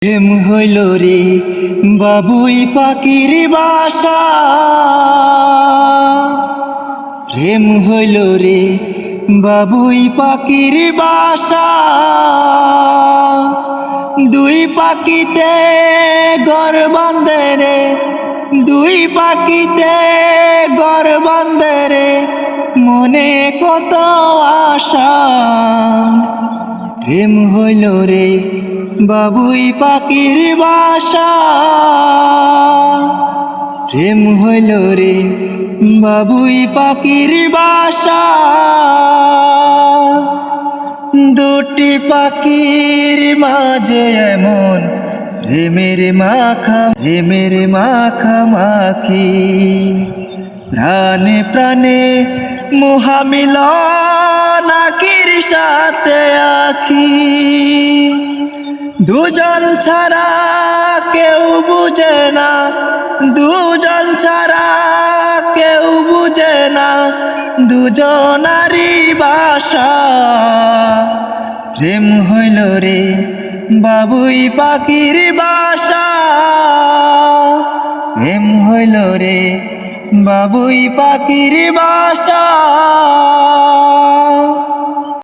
প্রেম হইল রে বাবুই পাখির বাসা, প্রেম হইল রে বাবুই পাখির বাসা। দুই পাখিতে ঘর বাঁধে রে, দুই পাখিতে ঘর বাঁধে রে, মনে কত আশা। প্রেম হইল রে বাবুই পাখির বাসা, প্রেম হইল রে বাবুই পাখির বাসা। দুটি পাখির মাঝে এমন প্রেমের মাখামাখি, প্রাণে প্রাণে মহামিলন আখির সাথে আখি। দুজন ছাড়া কেউ বুঝে না, দুজন ছাড়া কেউ বুঝে না দুজনারই বাসা। প্রেম হইল রে বাবুই পাখির বাসা, প্রেম হইল রে বাবুই পাখির বাসা।